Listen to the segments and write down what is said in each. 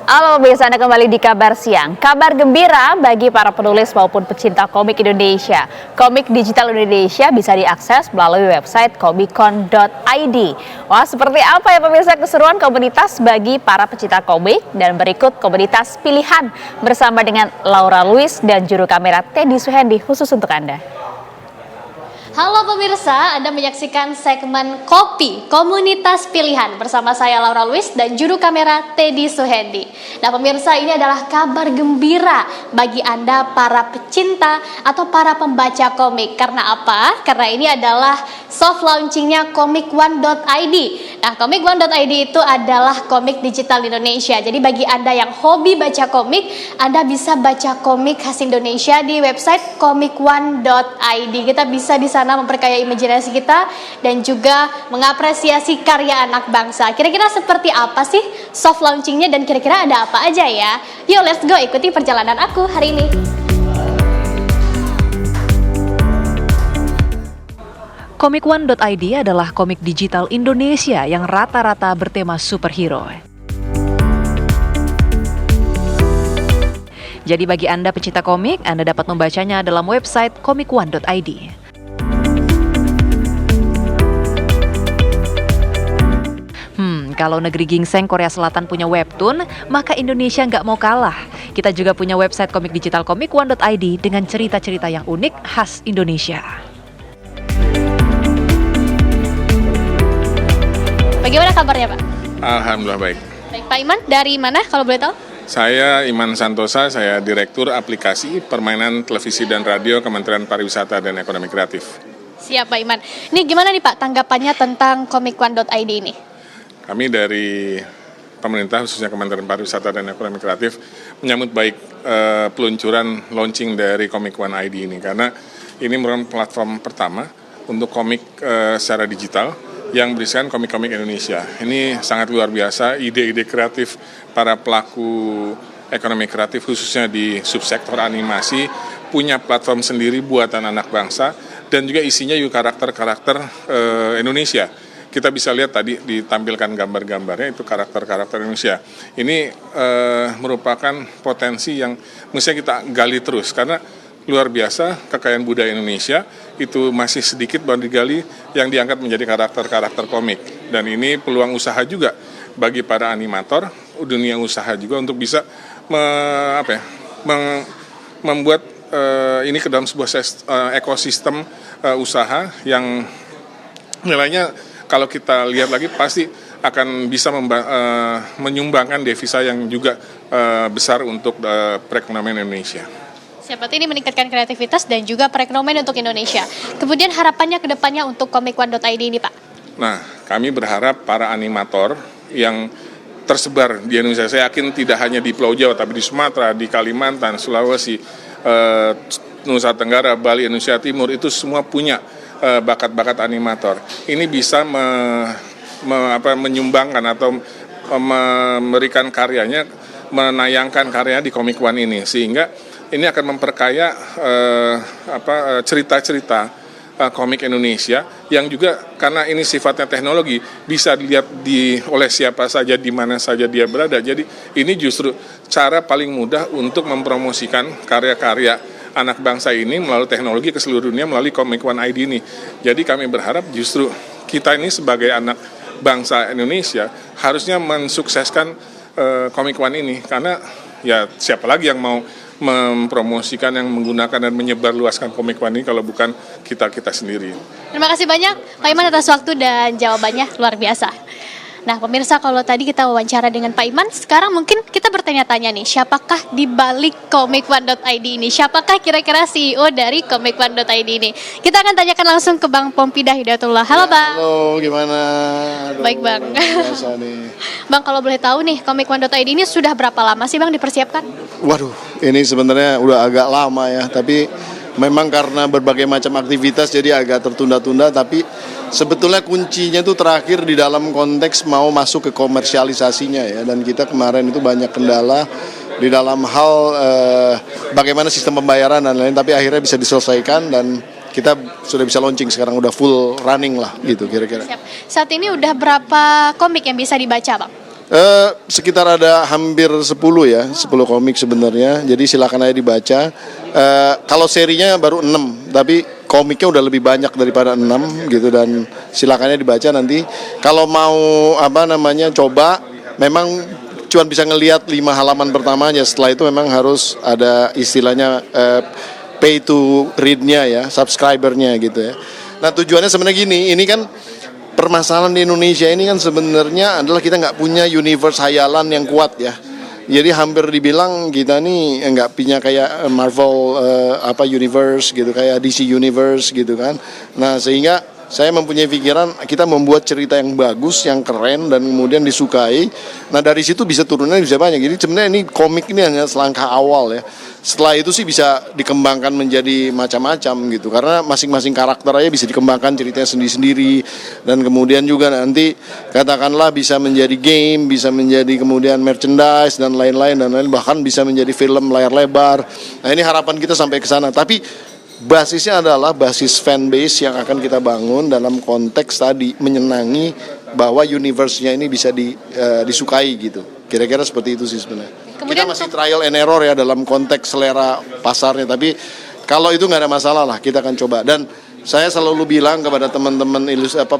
Halo pemirsa, Anda kembali di Kabar Siang. Kabar gembira bagi para penulis maupun pecinta komik Indonesia. Komik digital Indonesia bisa diakses melalui website komikon.id. Wah, seperti apa ya pemirsa keseruan komunitas bagi para pecinta komik? Dan berikut komunitas pilihan bersama dengan Laura Louis dan juru kamera Teddy Suhendi khusus untuk Anda. Halo pemirsa, Anda menyaksikan segmen Kopi Komunitas Pilihan bersama saya Laura Louis dan juru kamera Teddy Suhendi. Nah pemirsa, ini adalah kabar gembira bagi Anda para pecinta atau para pembaca komik. Karena apa? Karena ini adalah soft launchingnya komikone.id. Nah komikone.id itu adalah komik digital Indonesia. Jadi bagi Anda yang hobi baca komik, Anda bisa baca komik khas Indonesia di website komikone.id. Kita bisa di sana memperkaya imajinasi kita dan juga mengapresiasi karya anak bangsa. Kira-kira seperti apa sih soft launchingnya dan kira-kira ada apa aja ya? Yuk let's go ikuti perjalanan aku hari ini. Komikone.id adalah komik digital Indonesia yang rata-rata bertema superhero. Jadi bagi Anda pecinta komik, Anda dapat membacanya dalam website komikone.id. Kalau negeri gingseng Korea Selatan punya webtoon, maka Indonesia nggak mau kalah. Kita juga punya website komik digital komikone.id dengan cerita-cerita yang unik khas Indonesia. Bagaimana kabarnya Pak? Alhamdulillah baik. Baik Pak Iman, dari mana kalau boleh tahu? Saya Iman Santosa, saya Direktur Aplikasi Permainan Televisi dan Radio Kementerian Pariwisata dan Ekonomi Kreatif. Siap Pak Iman. Ini gimana nih Pak tanggapannya tentang komikone.id ini? Kami dari pemerintah, khususnya Kementerian Pariwisata dan Ekonomi Kreatif, menyambut baik peluncuran launching dari Komikone.id ini, karena ini merupakan platform pertama untuk komik secara digital yang berisikan komik-komik Indonesia. Ini sangat luar biasa, ide-ide kreatif para pelaku ekonomi kreatif, khususnya di subsektor animasi, punya platform sendiri buatan anak bangsa, dan juga isinya juga karakter-karakter Indonesia. Kita bisa lihat tadi ditampilkan gambar-gambarnya itu karakter-karakter Indonesia. Ini merupakan potensi yang mestinya kita gali terus karena luar biasa kekayaan budaya Indonesia itu masih sedikit baru digali yang diangkat menjadi karakter-karakter komik. Dan ini peluang usaha juga bagi para animator, dunia usaha juga untuk bisa membuat ini ke dalam sebuah ekosistem usaha yang nilainya kalau kita lihat lagi pasti akan bisa menyumbangkan devisa yang juga besar untuk perekonomian Indonesia. Siapa ini meningkatkan kreativitas dan juga perekonomian untuk Indonesia. Kemudian harapannya ke depannya untuk komikone.id ini Pak? Nah, kami berharap para animator yang tersebar di Indonesia, saya yakin tidak hanya di Pulau Jawa, tapi di Sumatera, di Kalimantan, Sulawesi, Nusa Tenggara, Bali, Indonesia Timur, itu semua punya bakat-bakat animator. Ini bisa menyumbangkan atau memberikan karyanya, menayangkan karyanya di Komikone ini, sehingga ini akan memperkaya cerita-cerita komik Indonesia yang juga karena ini sifatnya teknologi bisa dilihat oleh siapa saja di mana saja dia berada. Jadi ini justru cara paling mudah untuk mempromosikan karya-karya anak bangsa ini melalui teknologi ke seluruh dunia melalui Komikone.id ini. Jadi kami berharap justru kita ini sebagai anak bangsa Indonesia harusnya mensukseskan Komikone ini, karena ya siapa lagi yang mau mempromosikan, yang menggunakan dan menyebarluaskan Komikone ini kalau bukan kita sendiri. Terima kasih banyak Pak Iman atas waktu dan jawabannya luar biasa. Nah pemirsa, kalau tadi kita wawancara dengan Pak Iman, sekarang mungkin kita bertanya-tanya nih, siapakah di balik komikone.id ini? Siapakah kira-kira CEO dari komikone.id ini? Kita akan tanyakan langsung ke Bang Pompidah Hidayatullah. Halo Bang. Halo, gimana? Aduh, baik Bang. Biasa nih. Bang, kalau boleh tahu nih, komikone.id ini sudah berapa lama sih Bang dipersiapkan? Waduh, ini sebenarnya udah agak lama ya, tapi memang karena berbagai macam aktivitas jadi agak tertunda-tunda, tapi sebetulnya kuncinya itu terakhir di dalam konteks mau masuk ke komersialisasinya ya, dan kita kemarin itu banyak kendala di dalam hal bagaimana sistem pembayaran dan lain-lain, tapi akhirnya bisa diselesaikan dan kita sudah bisa launching sekarang, udah full running lah gitu kira-kira. Siap. Saat ini udah berapa komik yang bisa dibaca Bang? Sekitar ada hampir 10 ya, 10 komik sebenarnya. Jadi silakan aja dibaca. Kalau serinya baru 6, tapi komiknya udah lebih banyak daripada 6 gitu, dan silakan aja dibaca nanti. Kalau mau coba, memang cuma bisa ngelihat 5 halaman pertamanya. Setelah itu memang harus ada istilahnya pay to read-nya ya, subscriber-nya gitu ya. Nah, tujuannya sebenarnya gini, ini kan permasalahan di Indonesia ini kan sebenarnya adalah kita nggak punya universe hayalan yang kuat ya. Jadi hampir dibilang kita nih nggak punya kayak Marvel universe gitu, kayak DC universe gitu kan. Nah, sehingga saya mempunyai pikiran kita membuat cerita yang bagus, yang keren, dan kemudian disukai. Nah, dari situ bisa turunnya bisa banyak. Jadi sebenarnya ini komik ini hanya selangkah awal ya. Setelah itu sih bisa dikembangkan menjadi macam-macam gitu. Karena masing-masing karakter aja bisa dikembangkan ceritanya sendiri-sendiri. Dan kemudian juga nanti katakanlah bisa menjadi game, bisa menjadi kemudian merchandise dan lain-lain. Bahkan bisa menjadi film layar lebar. Nah, ini harapan kita sampai ke sana. Tapi basisnya adalah basis fanbase yang akan kita bangun dalam konteks tadi menyenangi bahwa universe-nya ini bisa disukai gitu. Kira-kira seperti itu sih sebenarnya. Kemudian kita masih trial and error ya dalam konteks selera pasarnya, tapi kalau itu nggak ada masalah lah, kita akan coba. Dan saya selalu bilang kepada teman-teman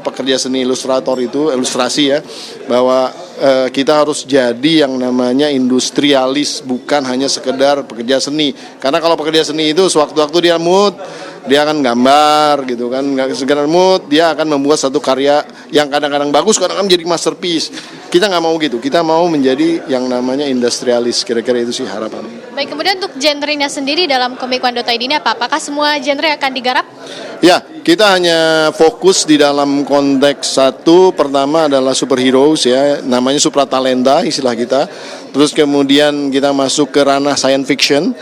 pekerja seni ilustrator itu, ilustrasi ya, bahwa kita harus jadi yang namanya industrialis, bukan hanya sekedar pekerja seni. Karena kalau pekerja seni itu sewaktu-waktu dia mood, dia akan gambar gitu kan, nggak sekedar mood, dia akan membuat satu karya yang kadang-kadang bagus, kadang-kadang jadi masterpiece. Kita nggak mau gitu, kita mau menjadi yang namanya industrialis, kira-kira itu sih harapan. Baik, kemudian untuk genrenya sendiri dalam comic1.id ini apa? Apakah semua genre akan digarap? Ya, kita hanya fokus di dalam konteks satu, pertama adalah superheroes ya, namanya supratalenta istilah kita. Terus kemudian kita masuk ke ranah science fiction.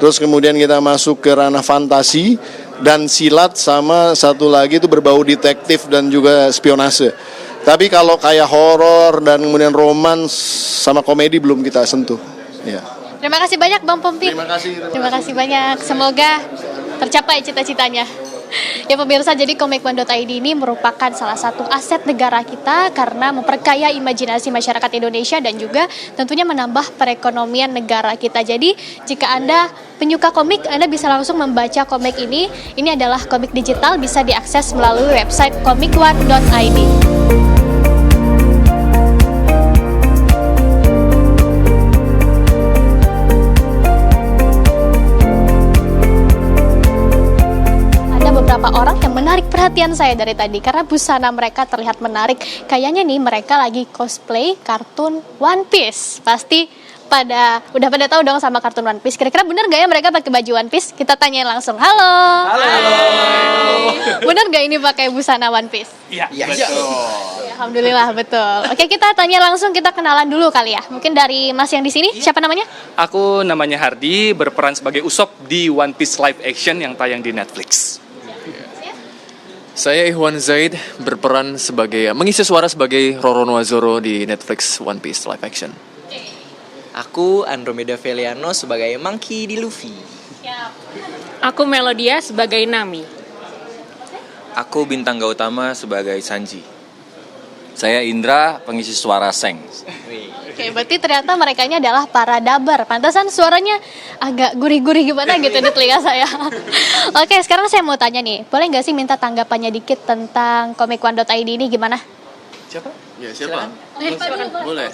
Terus kemudian kita masuk ke ranah fantasi dan silat, sama satu lagi itu berbau detektif dan juga spionase. Tapi kalau kayak horor dan kemudian romans sama komedi belum kita sentuh. Ya. Terima kasih banyak Bang Pompi. Terima kasih banyak. Semoga tercapai cita-citanya. Ya pemirsa, jadi comic1.id ini merupakan salah satu aset negara kita karena memperkaya imajinasi masyarakat Indonesia dan juga tentunya menambah perekonomian negara kita. Jadi jika Anda penyuka komik, Anda bisa langsung membaca komik ini. Ini adalah komik digital, bisa diakses melalui website comic1.id. Beberapa orang yang menarik perhatian saya dari tadi karena busana mereka terlihat menarik. Kayaknya nih mereka lagi cosplay kartun One Piece. Pasti udah pada tahu dong sama kartun One Piece. Kira-kira benar nggak ya mereka pakai baju One Piece? Kita tanyain langsung. Halo. Halo. Benar nggak ini pakai busana One Piece? Iya, betul. Ya, alhamdulillah betul. Oke, kita tanya langsung, kita kenalan dulu kali ya. Mungkin dari Mas yang di sini, siapa namanya? Aku namanya Hardi, berperan sebagai Usopp di One Piece live action yang tayang di Netflix. Saya Ikhwan Zaid, berperan mengisi suara sebagai Roronoa Zoro di Netflix One Piece live action. Aku Andromeda Veliano sebagai Monkey di Luffy. Aku Melodia sebagai Nami. Aku Bintang Gautama sebagai Sanji. Saya Indra, pengisi suara Seng. Oke, berarti ternyata mereka ini adalah para dabar. Pantasan suaranya agak gurih-gurih gimana gitu di telinga saya. Oke, sekarang saya mau tanya nih, boleh nggak sih minta tanggapannya dikit tentang comic1.id ini gimana? Siapa? Ya, siapa? Boleh.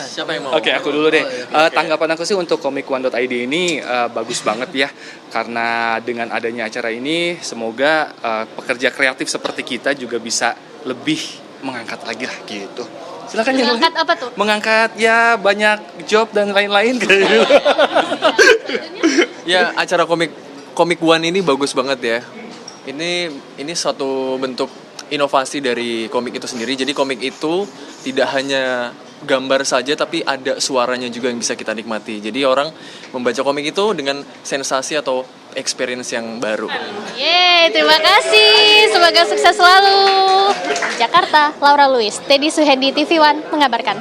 Siapa yang mau? Oke, aku dulu deh. Tanggapan aku sih untuk comic1.id ini bagus banget ya. Karena dengan adanya acara ini, semoga pekerja kreatif seperti kita juga bisa lebih mengangkat lagi lah gitu. Silakan yang Mengangkat apa tuh? Mengangkat ya banyak job dan lain-lain gitu. Ya, acara Comic One ini bagus banget ya. Ini suatu bentuk inovasi dari komik itu sendiri. Jadi komik itu tidak hanya gambar saja, tapi ada suaranya juga yang bisa kita nikmati. Jadi orang membaca komik itu dengan sensasi atau experience yang baru. Yeay, terima kasih. Semoga sukses selalu. Jakarta, Laura Louis, Teddy Suhendi, TV One mengabarkan.